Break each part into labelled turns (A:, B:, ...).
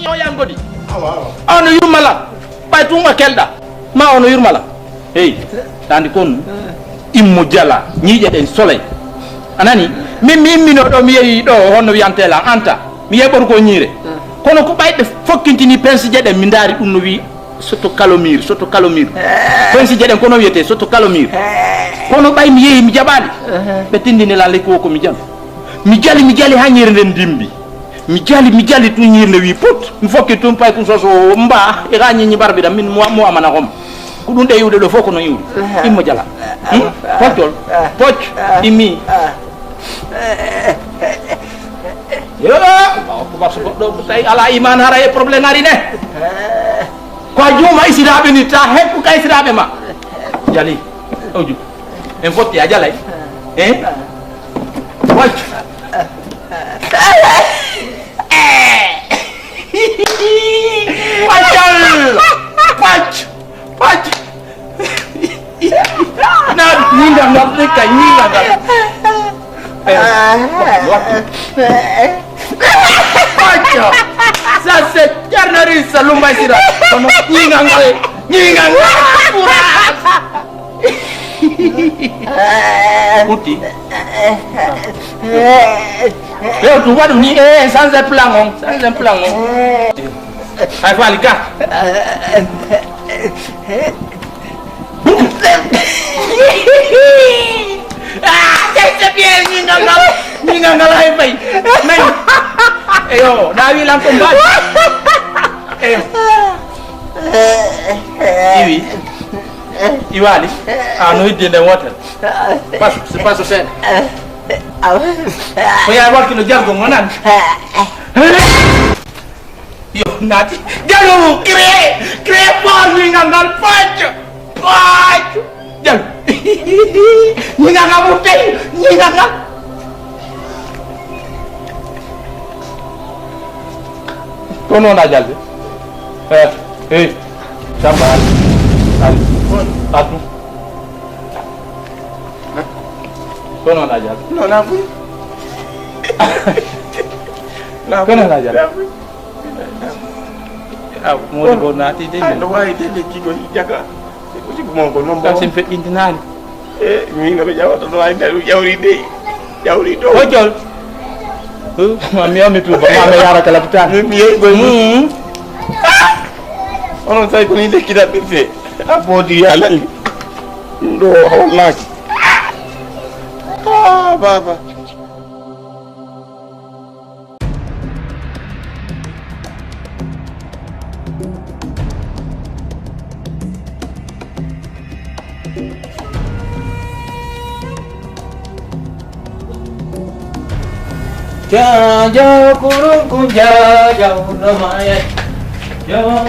A: o yangodi ono yurmala bay tunga kelda ma ono yurmala hey tandi kon immo jala ñiije den soleil anani min no do mi yeyi do honno wiyantela anta mi yebor ko ñiire kono ko bayde fokkintini pensi jeden mi ndari dum no wi soto kalomir pensi jeden kono wiyete soto kalomir kono bay mi yeyi mi jabali be tindini la leko ko mi jali ha ñiire den dimbi mi jali tu ñiirne wi put mi fokki tum pay kun soso mba e gañi ñi barbi dam min mo amana kom ko dum de yude do foko no yude immo jala poch imi yo ko baso do tay ala iman hara e problème ari ne ko juma isirabe ni ta hekku kay isirabe ma jali oju en foti a jalay poch Pach. Na ninga ngapeka ninga ngapeka. Pach. Sasa jarnari salumba sira. Kono ninga ngale. Ninga ngapura. Puti. Yo tu wadu ni sans plan. Ai falika. Saya biar ningal hai pai. Men. Ayo, Nawi langsung bat. Ayo. Iwali. Anu di the water. Pas sen. Kaya awak kilo jago ngonan. Yo nati. Jalu kre par ningal pacho. Jal. Ninga ngamutai, ninga ngam. Kono na jal. Sabar. Satu. Kono na jal. No na pu. Kono na jal. Mau dibonati deh.
B: Ada wai deh kiko jaga. Uji ngomong
A: Kan sempet intinan.
B: Mi ngabe jawab to lain dari jauh ide.
A: Ojol. Mami tu mami yara kalaputan.
B: Mi Orang saya ko ide kita pife. Apo dia lali. Ndo honak. Baba.
A: Jauh kurungku jauh namanya. Jauh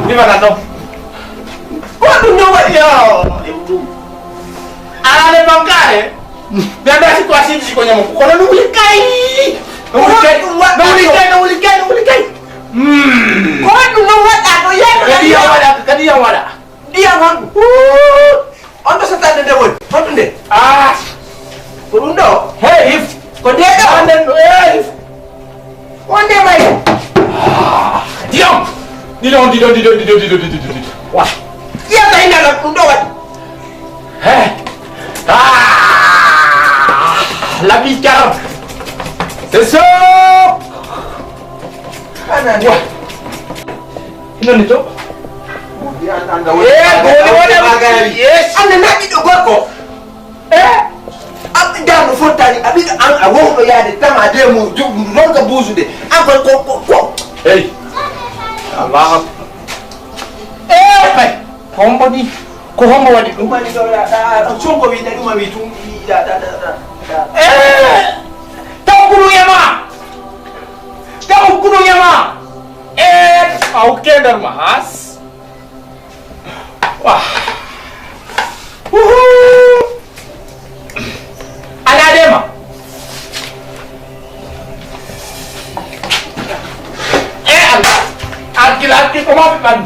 A: Gimana dong? Waduh nyoba dia. Ala bangkare. Biar ada situasi di konya mau. Kono nuli kai. Nuli kai. Kono nuli atau ya? Kadi yang wada. Dia ngon. Anda setan deh boy. Tonton deh. Kurundo. Hey, if. Kau dia dah. One day mai. Diam. Didong. Wah. Iya tak indah nak kundoan. Lebih car. Sesok. Mana dia? Ini tu.
B: anda woni yes anda nabi do gorko abda no fotani abida an a wonko yaade tama de mu non ka buusude an ko hey Allah bay hombo di ko hombo wadi dum wadi do da sonko wi da dum wi tum da taw kunu yama au kendar mahas wah ada dema Allah laki-laki ko mapipan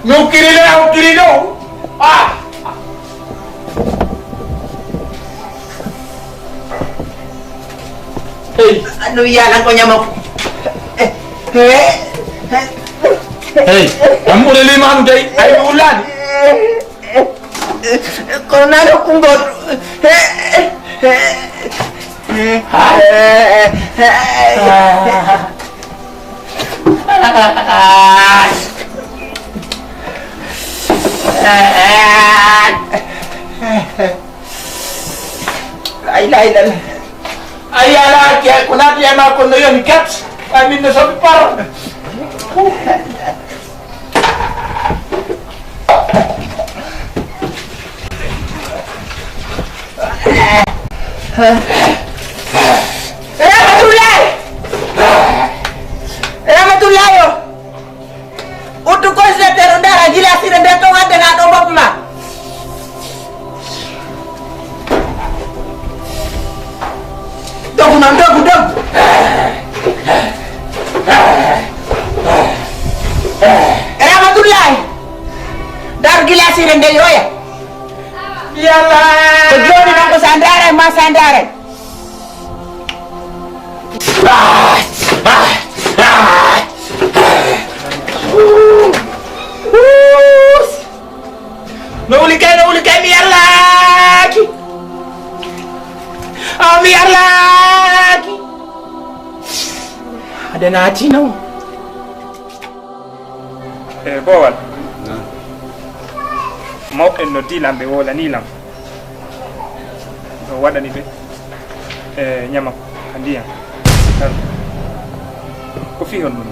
B: nukiri do hey anu yalan ko nyamok hey kamu udah 5 anu dai ay ulan kono na ko ngod Ayala kaya kunat ya ma kono yon kat amin na sabi par Ramatullah yo utu ko se tero dara gila sire de to ngade na do bop ma dogu Ramatullah dar gila sire de yo ya yalla ko joni na ko sandare ma sandare Naulikai biar lagi. Biar lagi. Ada naci no.
C: Bawal. Mau no dilam be wala nilam. Wada ni be. Nyama kandia. Ko fi hon mo.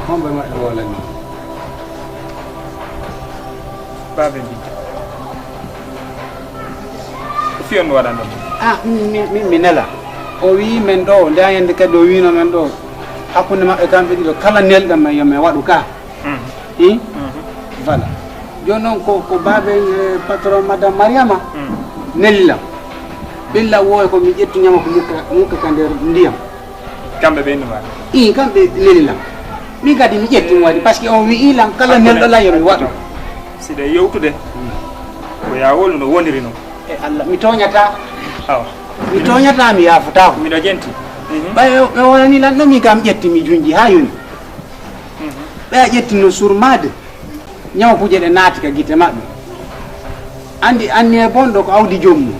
D: Hombe ma wala ni.
C: Babe bi. Ko fi hon wada no.
D: Mi nela. O wi men do nda yande ka do wi no men do. Hakkunde mabbe kambe dido kala nelda ma yame wadu ka. Voilà. Jonon ko babe patron madame Mariama. Nella. Billa woy ko mi jettu nyama ko mukka kander ndiyam.
C: Kambe be no ma.
D: Kambe nella. Mi gadi mi jettu wadi parce que on wi ilan kala nelda la yami wadu.
C: Side yewtude. Ko ya wolu no woniri no.
D: Allah mi toñata.
C: Aw.
D: Mi toñata mi yafuta.
C: Mi do jenti.
D: Bayo me wala ni lan no mi gam jetti mi junji ha yoni. Ba jetti no surmade. Nyaw kuje de naati ka gite mabbe. Andi anne bondo ko awdi jommu.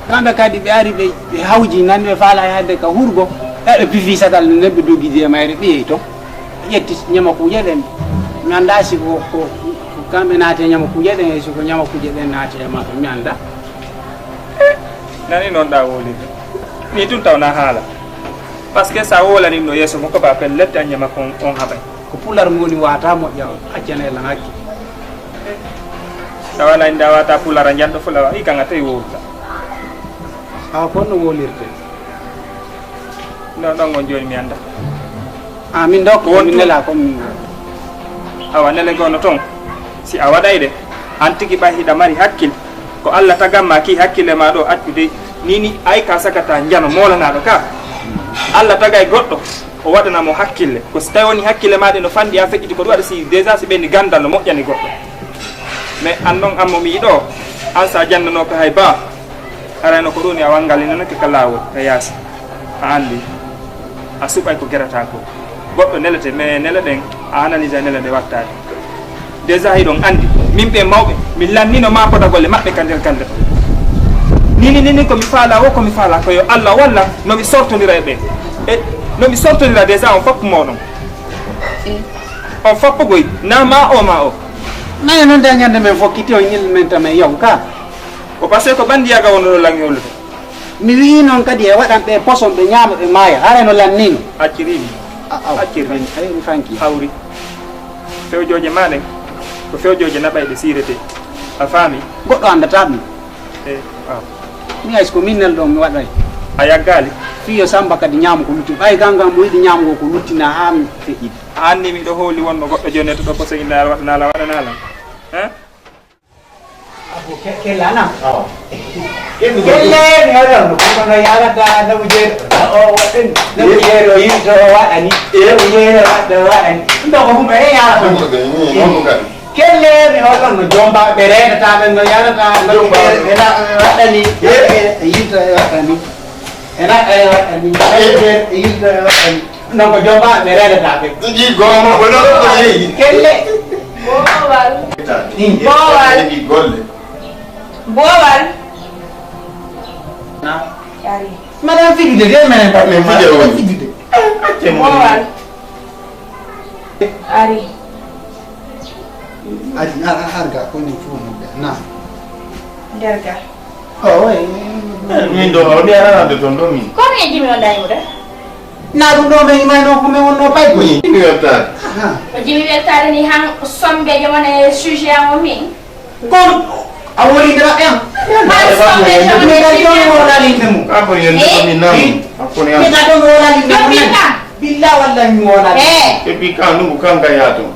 D: Kambe kadi be ari be hawji nan be faala yaade ka hurgo. Be bifi sadal nebbe dogi de mayre be to. Jetti nyama kuje den. Mi anda si ko kambe naate nyama kuje den so ko nyama kuje den naate ma mi anda.
C: Nani non da woli. Ni tun taw na hala. Parce que ça wola ni no yeso mo ko ba pel letta nyama ko on habay.
D: Ko pular ngoni wata mo jaw accane la ngaki.
C: Sawana inda wata pular njando fulawa ikanga tay wota.
D: Ko no wolirte.
C: No ngon joni mi anda.
D: Min dok woni nela ko
C: awa nele gono ton si a wadayde antiki ba hida mari hakkil ko Allah tagamma ki hakkile ma do attude nini ay ka sakata njano molana do ka Allah tagay goddo o wadana mo hakkille ko so tawi woni hakkille maade no fandi a fecciti ko wada si déjà si bendi gandal no mojjani goddo mais andon ammo mi do an sa jannano ko hay ba arano ko doni a wangali non ke kalawo e yasi a andi a subay ko gerata ko goddo nelete me neleden a analyse nelede wattade déjà hidon andi mimbe mawbe mi lannino ma poda golle mabbe kandel nini ko mi faala o ko mi faala ko yo Allah walla no mi sortondira be e no mi sortondira déjà on fop modon o foppo goy na ma o ma o
D: nayi noon de ñande men fof kiti o ñil men tamen yaw ka
C: ko parce que ko bandi yaga wono langi holude
D: mi wi noon kadi e waɗan ɓe poson ɓe ñaama ɓe maaya hareno lannino
C: accirimi accirimi
D: mi fanki
C: hawri fewjoje maɗen ko fewjoje naɓayɗe sirete a faami
D: goɗɗo andata ɗum
C: e
D: mi hay so ko minnel ɗon mi waɗay
C: a yaggali
D: fiyo samba kadi ñaama ko lutti ɓay gangan mo yiɗi ñaamugo ko luttina ha mi feƴƴiɗi
C: anni miɗo hooli wonno goɗɗo joni to ɗo ko sogi waɗanala waɗanalam hein
D: kella anam kelle mi waɗanno kono yarata nabu jeeɗo o waɗen nabu jeeɗo yimto o waɗani nabu jeeɗo waɗɗo waɗani ɗum ɗo ko humɓe he yarata kelle mi waɗanno jombaɓe renata ɓen no yarata nabu jeeɗo ena waɗani yimto e waɗani ena e waɗani nabu jeeɗo yimto e waɗani ɗum ko jombaɓe renata ɓe kelle
B: Bowal.
D: Madame Fidide, de menen par les Madame Fidide.
B: Bowal. Ari.
D: Ari arga ko ni fu mo na.
B: Derga.
D: Oh oui.
E: Min do o ni ara de ton do min.
B: Ko ne jimi on dañu de?
D: Na dum do me may no ko me wonno pay ko ni.
E: Ni werta.
B: O jimi weltare ni han sombe jamane sujet am min.
D: Kon awoli dara em.
B: Han sombe jamane sujet
D: wala li temu.
E: Ka ko yen do min nam. Ko ni
D: Ni
E: am.
D: ta do wala li
B: Yo pinta.
D: Billa wala mi wala.
E: E pi ka ndu kan ga yato.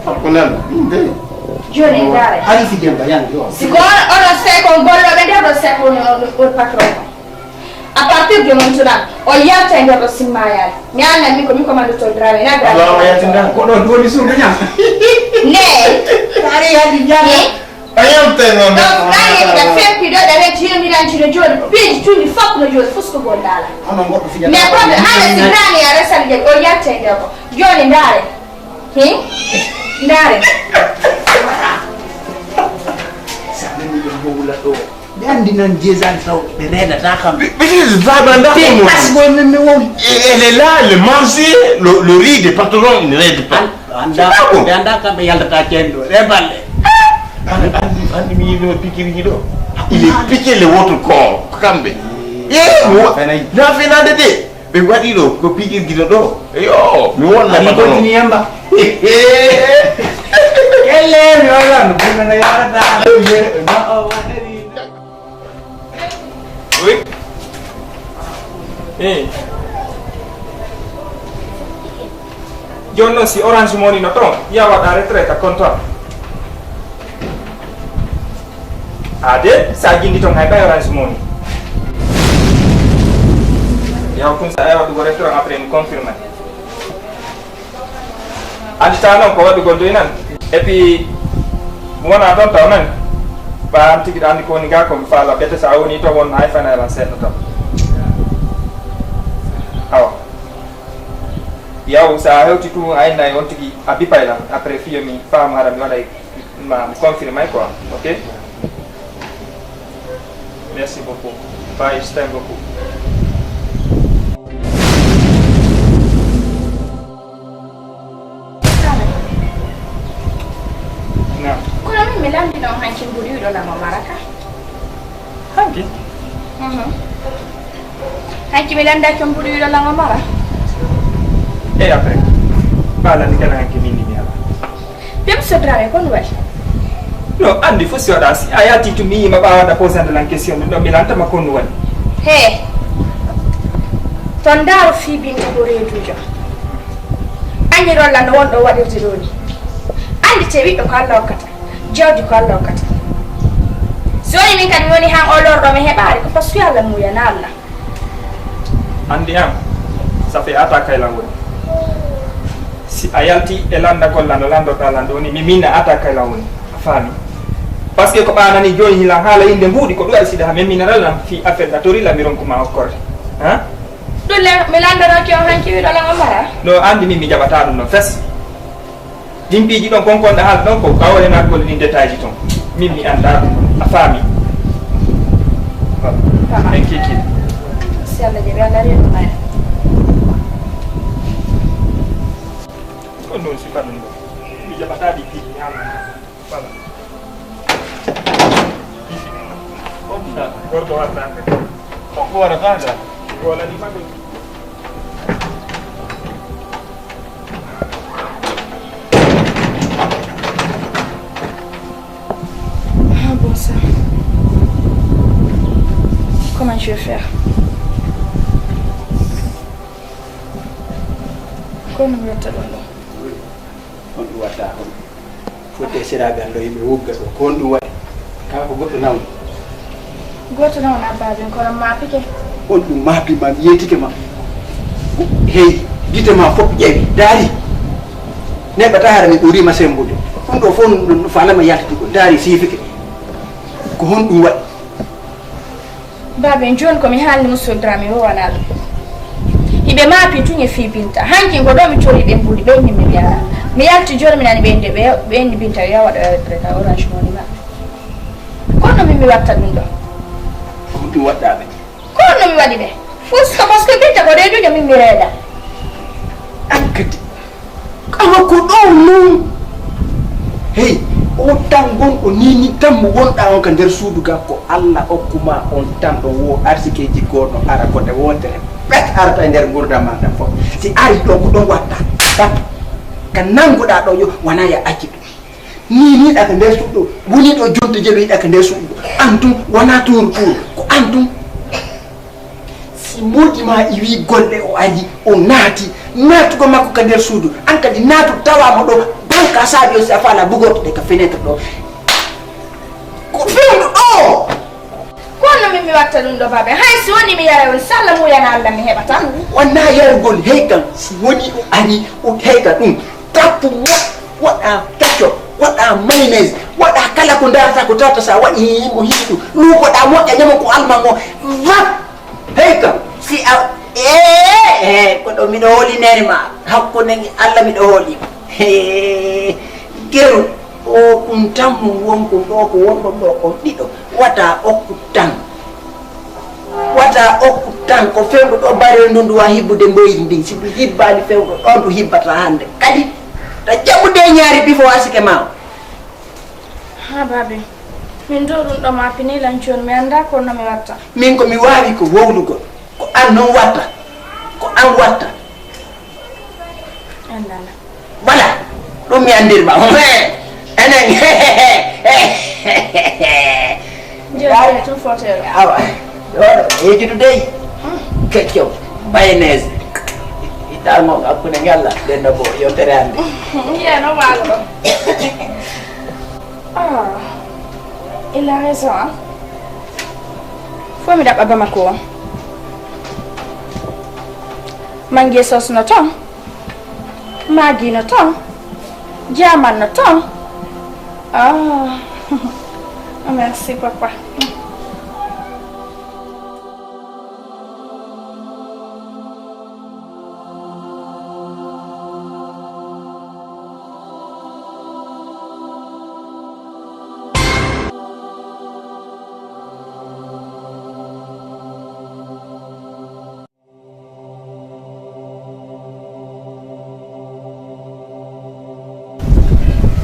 E: Ko nan. Inde.
B: Joni dare.
D: Ali fi demba yan yo.
B: Sigon ono seko gollo be do seko o patron. A partir de maintenant, o yalta e nder simmayal. Mi anna mi ko mando to drame na grave.
E: Allah ya tinda.
D: Ko do doni suudu nyam.
B: Ne.
D: Tari hadi jama.
E: Ayam tengo.
B: Donc là, il a fait plus de avec Dieu, il a dit le Dieu, puis tu lui fais le Dieu, faut ce que vous là.
D: Ono goddo fi
B: Mais proprio alle sigrani a resa di o yalta e dopo. Io ne dare. Dare.
D: ɓe andi noon jesan taw ɓe renata kam
E: Because Zabanda, elle est là, le manger, le riz des patrons ne l'aide pas.
D: anda ɓe anda kamɓe yaldata cenɗo reballe
E: Andi mi yino pikiri do. Il est piqué le votre corps, kambe. Na fenade de. Be wadi do ko pikiri gido do. Yo, mi wonna
D: ani
E: patron.
D: continue yamba kelle mi waɗano ɓurnono yarata
C: oui eh joni noon si orange money no ton ya waɗa retraite a comptoir ade sa jindi ton hay ɓay orange money yaw kum sa waɗugo restaurant après mi confirme andita noon ko waɗugol doy nan et puis wona toon taw nan ba am tigi andi ko woni ga ko mi faala ɓete sa woni to won hay fanayran seeɗa tan awa yaw sa hewti tu a innayi on tigi a bipaylan après fiyo mi faama hara mi waɗay ma mi confirme quoi ok merci beaucoup bye stem beaucoup na
B: Kuna mimi landi na hanki mburi do na mamaraka.
C: hanki
B: Hanki milanda ke mburi do na mamara.
C: e après balani kana hanki minni mi ala
B: Bim so drame kon wal.
C: no andi fo si waɗa si a yati to mi yima ɓawaɗa posande lan question ɗum ɗo mi lantama konnu waɗi
B: He. Ton daro fi binta do redujo. Anyi do lando won do wadirti do ni. Andi te wi ko Allah hokkata. Jawdi ko Allah hokkata. So ni min kadi woni han o lordo me heɓaari ko parce que Allah muyana Allah.
C: andi am ça fait ata kaylan woni si a yalti e landagol lando landoɗa lando woni mi minna ata kaylan woni a faami par ce que ko ɓanani joni hilan haala yimɓe mbuuɗi ko ɗum waɗi sida ha min minarallam fi affaire ɗa tori lamiron kuma hokkorde han
B: Dulle mi landono ki on hanki wi do la mamara.
C: no andi min mi jaɓata ɗum no fes dimpiiji ɗon konkonɗa haala ɗon ko kawalenagol ɗin détail ji toon min mi anda ɗum a faami en kiki
B: Si Allah jabi Allah redo mare.
C: non si pas non mi jabata di kii ñaama voilà gorko warta
E: ko wara kaga
C: wala ni magal
B: Ah bon ça. Comment je vais faire? Kono mi watta ɗum ɗo
D: on ɗum watta on fodde seraɓe an ɗo yimɓe wugga ɗo ko on ɗum waɗi kala ko goɗɗo nawni
B: goto nawna babin kono mapike
D: on ɗum maapima mi yeytike ma hey gite ma fof ƴeewi daari neɓata hara mi ɓurima sembude ɗum ɗo fof no falama yaltatuko daari siifike ko hon ɗum waɗi
B: babin joni komi haalni musodrami wowana ɗum iɓe maapi tun e Binta hanki ko ɗo mi tori ɓe mbuli ɓe inni mi wiya mi yalti joni mi nani ɓe inni Binta wiya waɗa preta orange moni maapi kono mi watta ɗum ɗo
D: ko ɗum waɗɗaɓe
B: kono mi waɗi ɓe fuska par ce que Binta ko reedujo min mi reeda
D: an kadi kala ko ɗo non hey o tan gonɗo nini tan mo wonɗa on ka nder suudu ga ko Allah hokkuma on tan ɗo wo arsikeji goɗɗo ara ko nde wontere ɓet arata e nder gurdam maɗa fof si ari ɗo ko ɗon watta tan ka nanguɗa ɗo yo wona ya acci ɗum ni ɗaka nder suuɗo woni ɗo jonde jeɗo yiɗaka nder suuɗo an tum wona touru touru ko an tum si moƴƴima iwi golle o ari o naati naatugo makko ka nder suudu an kadi naatu tawama ɗo banka saabi o si a faala bugortoɗe ka fenêtre ɗo ko fewɗo ɗo
B: kono min mi watta ɗum ɗo babe hay si woni mi yara on salla muyana Allah mi heɓata
D: wonna yargol hey kam si woni o ari o heyga ɗum tappu waɗa ketchup waɗa mayonnaise waɗa kala ko darata ko tawta sa waɗi mo hiɗi ɗum luukoɗa moƴƴa ñama ko alman o vat hey kam si a ko ɗo miɗo holinere ma hakkude Allah miɗo hooli geru o ɗum tan mo wonko ɗo ko wonɗon ɗo ko ɗiɗo wata okku tan ko fewɗo ɗo bare ndu wa hibbude mboyri ndin si ɗum hibbali fewɗo ɗon ɗum hibbata hande kadi ta jaɓude ñaari bifo wasike ma
B: ha babe min do ɗum ɗo mapinilan joni mi anda kono mi watta
D: min ko mi wawi ko wowlugol ko an noon watta ko an watta
B: andana
D: voilà ɗum mi andirma enen
B: joni tun fotere
D: awa ɗoɗo yejudu dey ketchup mayonnaise iɗɗalmo hakkude ngalla ɗenno bo yewtere hande
B: no maalo ɗo il a raison hein? Faut mi ɗaɓɓa Bamako o mangue sauce no ton Maggi no ton Jaman no ton merci papa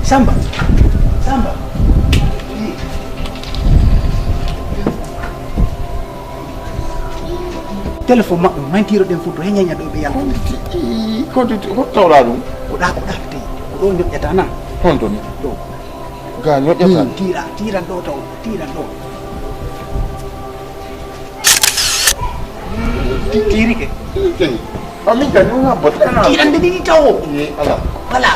D: Samba téléphone maɓɓe mantiroɗen fof to he ñaña ɗo ɓe yalta
E: ko tawɗa ɗum
D: ko ɗako tawi ko ɗo ñoƴƴata na
E: hon toni
D: ɗo
E: ga ñoƴƴata
D: tiran ɗo taw tiran ɗo tirike
E: amin kan ɗum habbata
D: tirande ɗiɗi taw
E: ala
D: voilà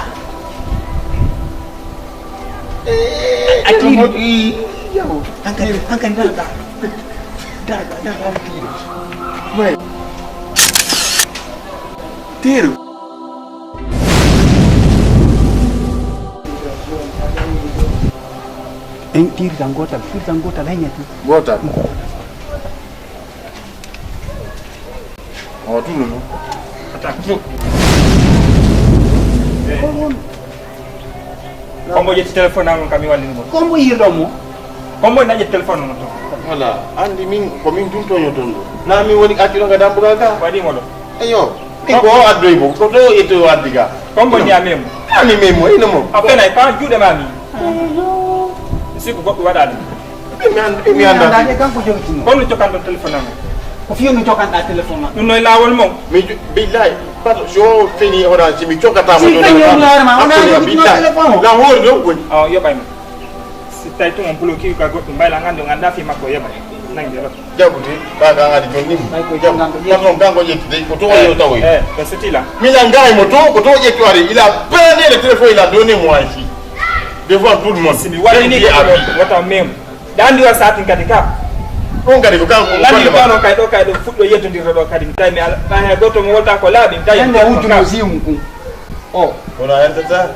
E: a tiri
D: hankali daga tiri
E: Vai. Tiro.
D: En tirtan gotal heñati.
E: Gotal. Oh, tu no.
C: Kombo jetti téléphone am kam mi wallini mo
D: Kombo yirɗomo
C: kombo na jetti téléphone no to
E: Voilà, andi min ko min tum toño ton ɗo. Na min woni accilo ga dambugal ka.
C: waɗimo ɗo
E: Eyo, min ko addoy bo, ko ɗo etto addiga.
C: kombo ni amemo
E: ani memo ina mo
C: apena pa juude mami siku goɗɗo waɗade
E: mi anda
D: Anda kanko jogitino.
C: holno cokanɗo téléphone am
D: Ko fiyo no cokanɗa téléphone ma.
C: ɗum noye lawol mon
E: mi billahi par so fini orange mi cokata
D: Si fini orange ma, ona jogitino téléphone.
E: la hore do goni
C: o yoɓaymo si tawi tumon bloqué ka goɗɗum mbayla gande o ganda fi makko yoɓay nangue ɗo
E: jabuti kaga ngadi joni
D: Ay ko jangan ko
E: patron kanko jettide ko to yo tawoy
C: ɓe sotila
E: mila ngaray mo to ko to ƴettu ari il a plané le téléphone il a donné moi ici devant tout le monde
C: simi wallini ko wata memo ɗa andi wa satin kadi ka
E: on kadi ko kanko
C: landi kano kay ɗo fuɗɗo yettodirta ɗo kadi mi tawi mi hay goto mo wolta ko laaɓi mi tawi
D: Yande wujjuno siwum kum. O.
E: wona yantata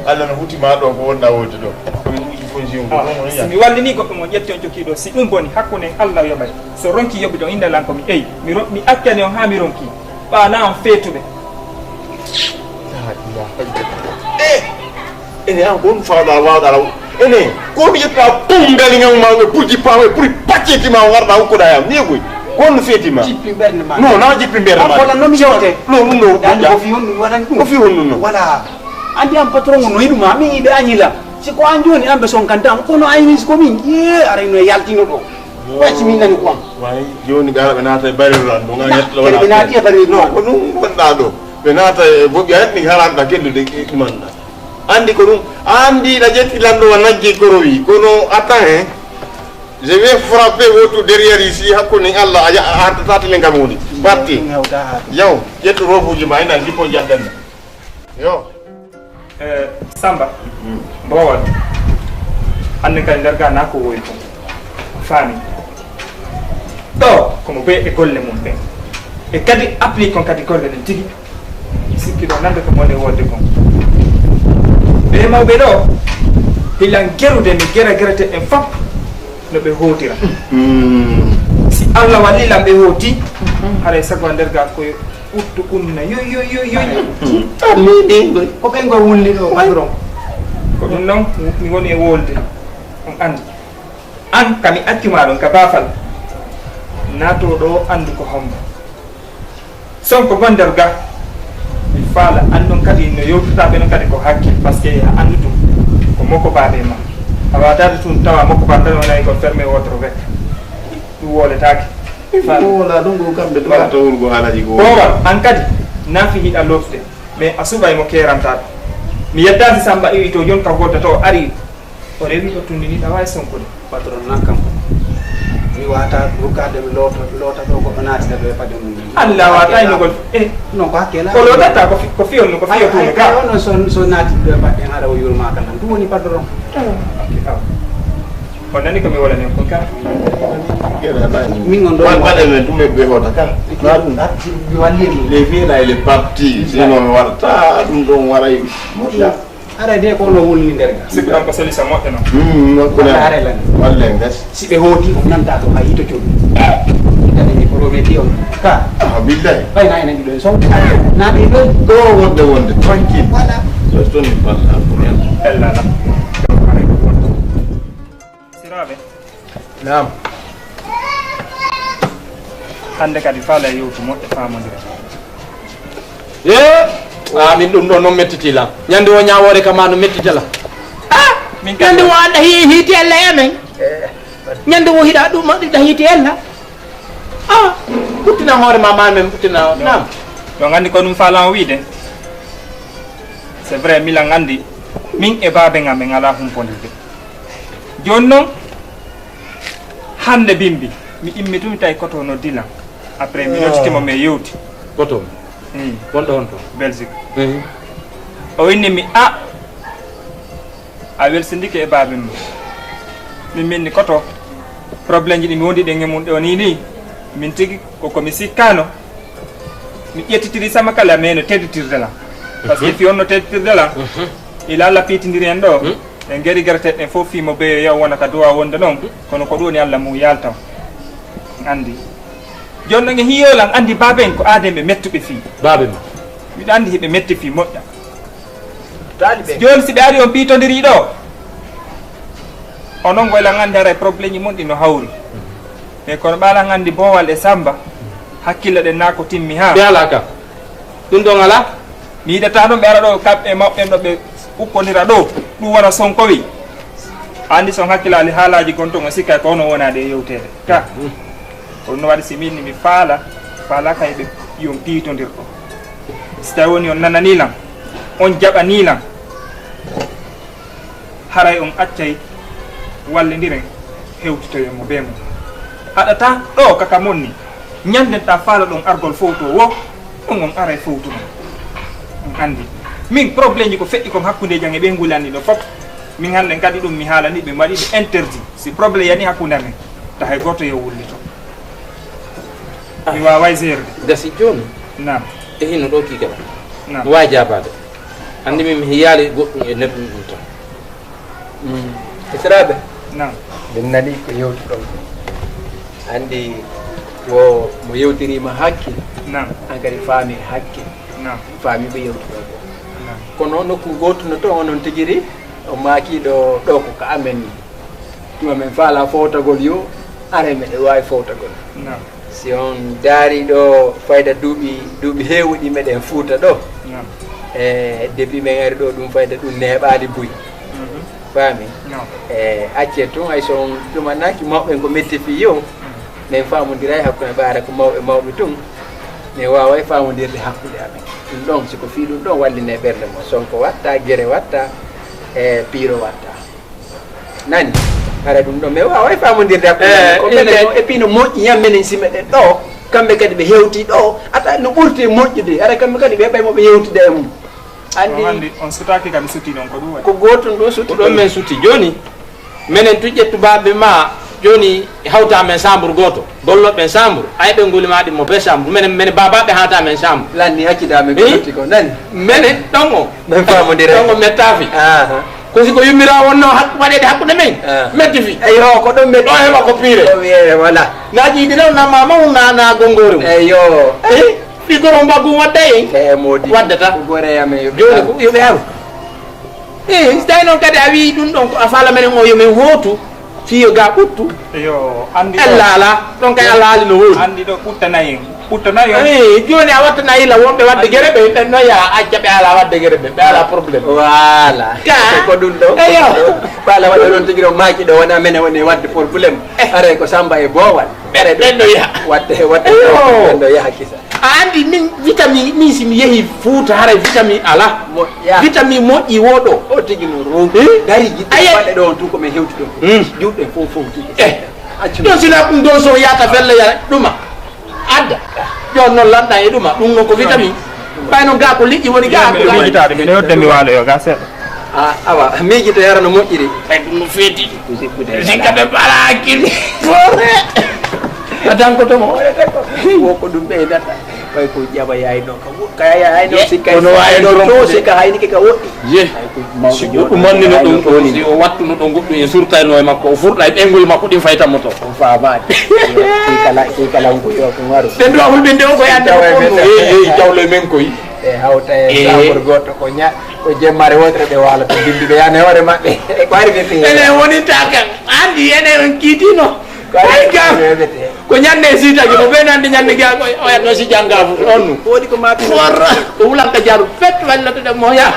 E: allah no hutima ɗo ko wonɗa wonde ɗo komin uji fonction ko ɗon on
C: mi wallini goɗɗo mo ƴetti on jokkiɗo si ɗum boni hakkude Allah yoɓay so ronki yoɓude on indalan komi eyi mi accani on ha mi ronki ɓana on feetuɓe
E: ene an gon fawɗa wawɗa raw ene ko mi yetta pungali ngam ma ɓurti pawe ɓuri paccetima o garɗa hokkuɗa yam ni koy gonno feetima
D: Jippi ɓernde ma.
E: non na jippi mbiyata ma
D: Wala nomi jewte.
E: non ɗum ɗo
D: Dande ko fiyo no waɗan ɗum.
E: ko fi honnu non
D: Wala. Andi am patron no yiɗuma min yiɓe añila. Si ko an joni amɓe sonkanta am kono ayni ko min ye arayno yaltino ɗo. Wacci min nani ko am.
E: way joni gara ɓe naata e bariran ɗo ga yetto
D: Kene ɓe naati e bari
E: non ko ɗum gonɗa ɗo ɓe naata e boɓɓi anni haranɗa kellude ɗumanɗa andi ko ɗum andi ɗa ƴetti lanɗo wa naggi korowi kono attends hein je vais frapper votre derrière ici hakkude Allah a artata tele ngam woni parti
D: Hewta ha.
E: yaw ƴettu robuji ma ina jippo jaddanɗa yo
C: Samba mbowal hande kadi nder ga na ko woyi ko faami ɗo komo be e golle mum ɓe e kadi applique on kadi golle ɗen tigui sikki ɗo nande ko mone wodde kon ɓe mawɓe ɗo hilan gerude mi gera gerete en fop no ɓe hotira si Allah wallilan ɓe hooti haray sago nder ga koye uttu umna yoyoyoyoy
D: Ko ɓen goy wulli ɗo patron.
C: ko ɗum noon mi woni e wolde on andi an kami accuma ɗon ka baafal naato ɗo andu ko hombo sonko gon nder ga mi faala andon kadi no yewtataɓe noon kadi ko hakkil par ce que a andu tum ko makko baaɓe ma a watade tun tawa makko ba tan wonayi ko fermé wotro vec ɗum woletake
E: wala ɗum ko kamɓe ɗum waɗata wurgo haalaji ko
C: powal an kadi naafi hiɗa lofde mais a suɓay mo kerantaɗo mi yeddasi Samba iwi to jon ka goddata o ari o rewi ɗo tundiniɗa wawi sonkude
D: Patron nan kam. Mi wata rukkade mi lota ɗo ko naati ɗo e pade mum.
C: Allah wata inogol e
D: Non ko hakkela.
C: ko lotata ko fiyol no ko fiyo tume ka
D: Ka on so naati ɗo e pade haɗa o yurma kala. Ɗum woni patron.
C: on nani komi wolani on kon ka
D: Min on ɗo.
E: waɗe men ɗum ɓe hota kan na ɗum
D: Mi wallimi.
E: les filles là il est parti sinon mi waɗata ɗum ɗon waray moƴƴa
D: Ara de ko no wulni nder ga.
C: sikki ɗon ko solution moƴƴo noon
E: wakkune
D: Walla haray lan.
E: walle gas
D: Si ɓe hooti on nanta to ha yito coɗi. Itani prometi on. Ka.
E: billahi
D: Fayna enen ɗiɗo en sow. Naaɓe ɗo.
E: ɗo wonde wonde tranquille
D: Voilà.
E: so toni parla pour elle
C: ellala siraɓe
E: nam
C: hande kadi faala e yewtu moƴƴo famodira
A: min ɗum ɗo noon mettitila ñande o ñawore kama no mettitala
C: min
A: ñande o anda hiiti ella e men ñande o hiɗa ɗum ɗiɗa hiiti ella ɓuttina hoore ma ma men ɓuttina nam
C: ɗon andi ko ɗum faalamo wiide c'est vrai milan andi min e baabe ngam en ala humpodirde joni noon hande bimbi mi immitumi tawi koto no dilan après mi nottitimo mi yewti
A: koto wonɗo on to
C: Belgique o inni mi a welsindike e baabe mum min minni koto probléme ji ɗi mi wondi ɗe ngemum ɗo ni ni min tigi koko mi sikkano mi ƴettitiri sama kala mais no tedditirdelam par ce que fi on no tedditirdelam ila Allah piitidiri en ɗo en gari gareteɗen fof fimo ɓeyo yaw wona ka duwa wonde noon kono ko ɗum ni Allah mum yaltaw andi joni noon e hiyolan andi baabe en ko aademɓe mettuɓe fii
A: baabe ma
C: miɗa andi hiɓe metti fii moƴƴa joni si ɓe ari on piitodiri ɗo onon goylan andi haray probléme ji mon ɗi no hawri mais kono ɓalan andi Bowal e Samba hakkille ɗen na ko timmi ha
A: ɓe ala ka ɗum ɗon ala
C: mi yiɗata ɗum ɓe ara ɗo kamɓe maɓɓen ɗo ɓe ukkodira ɗo ɗum wona Sonko wi andi son hakkilali haalaji gon ton o sikka ko hono wonade e yewtere ka ko no waɗi si min mi faala kay ɓe yon piitodir ɗo so tawi woni on nananilam on jaɓanilam haray on accay wallodiren hewtitoye mo be mo haɗata ɗo kaka monni ñanden ta faala ɗon argol fowto wo ɗum on aray fowtuno on andi min probléme ji ko feƴƴi kom hakkude jang e ɓe ngulandi ɗo fof min hande kadi ɗum mi haalani ɓe mbaɗi ɓe interdit si probléme yani hakkude amen ta hay goto yo wullito mi wawa gérde
A: gasi joni
C: nam
A: e hino ɗo kikala
C: nam
A: mi wawi jabade andi mi yaali goɗɗum e neɗɗum ɗum tan
F: Esraɓe
C: nam
F: min nani ko yewtuɗon andi wo mo yewtirima hakke
C: nam
F: an kadi faami hakke
C: nam
F: faami ɓe yewtuɗon
C: nam
F: kono nokku gotuno to onon tigiri o maakiɗo ɗo ko ka amen ni tuma men faala fowtagol yo are meɗe wawi fowtagol
C: nam
F: si on daari ɗo fayda duuɓi heewɗi meɗen fuuta ɗo
C: nam
F: e depuis men ari ɗo ɗum fayda ɗum neeɓali buy faami
C: nam
F: acce tun hay so on ɗumannaki mawɓe ko metti fi yo min famodiray hakkude ɓaara ko mawɓe tun min waway famodirde hakkude amen ɗum ɗon siko fi ɗum ɗon walline ɓerde mo Sonko watta guere watta e piiro watta nani ara ɗum ɗon min waway famodirde hakkude ko menen et puis no moƴƴi ñam menen si meɗen ɗo kamɓe kadi ɓe hewti ɗo ata no ɓurti moƴƴude ara kamɓe kadi ɓe ɓaymoɓe yewtude e mum
C: andi on sutaki kam sutti ɗon ko ɗum waɗi
F: ko gotum ɗo sutti
A: ɗon men sutti joni minen tu ƴettubaɓe ma joni hawta men chambre goto golloɓe chambre ay ɓe gulimaɗi mo be chambre menen babaɓe hata men chambre
F: lanni hakkidame ko sutti ko nani
A: menen ɗon o
F: men famodira
A: ɗon o mettafi ko siko yummira wonno waɗede hakkude men metti fi
F: eyo ko ɗon meɗɗo
A: ɗo heɓa ko piire
F: wiye voilà
A: na jiiɗi ɗon na mama na gongore mum
F: eyo
A: ɗigoro mbaggu wadda en
F: modi
A: waddata
F: ko goreyame
A: joni ko yoɓe haru so tawi noon kadi a wi ɗum ɗon ko a faala menen o yomin hootu fiyo ga ɓuttu
C: yo andi
A: allah ala ɗon kay allah haali no woodi
C: andi ɗo ɓuttanayi
A: joni a wattana illa wonɓe wadde guere ɓe ɓen noon ya acca ɓe ala wadde guere ɓe ɓe ala probléme
F: voilà ko ɗum ɗo
A: eyo
F: ɓaala waɗa ɗon tigui ɗo maaki ɗo wona mene woni wadde probléme are ko Samba e boowal ɓere
A: ɓen ɗo yaha
F: watte ɗo yaha kisa
A: a andi min vitamine min simi yeehi Fouta haray vitamine ala vitamine moƴƴi woɗo
F: o tigui no ronki dari jiɗɗo waɗe ɗo on tun komin hewti ɗon juɗɗe fof tigui
A: ɗon sina ɗum ɗon so yata felle ya ɗuma adda jon noon lanɗa e ɗuma ɗum noon ko vitamine ɓayno ga ko liƴƴi woni ga
C: miijitade mbiɗa yodde mi waalo yo ga seeɗa
F: awa miijito yara no moƴƴiri
A: ɓay ɗum no feeti sikka ɓe mbala hakkille atan ko tomo
F: woko ɗum ɓeydata ɓay ko ƴaɓa yayno ka yayno sikka to sikka hayni keka woɗɗi
A: ye ɗum mannino ɗum ɗo si o wattuno ɗo goɗɗum e surtayno e makko o furɗa e ɓengol makko ɗin faytanmo to
F: o famade kikala ko yo ko waru
A: ɓen ɗo hulɓe nde o koye ande jawle men koye
F: e hawta e chambre goto ko jemmare wotere ɓe wala to dindiɓe yane hoore maɓɓe e ko ari wiyete
A: enen woninta kan andi enen on kiitino ay kam ko ñande sitaki mo ɓe nande ñande ga o yatno si janggafu on nu
F: woɗi ko maɓe
A: forra o wulanka jaaru fet wallatude mo ya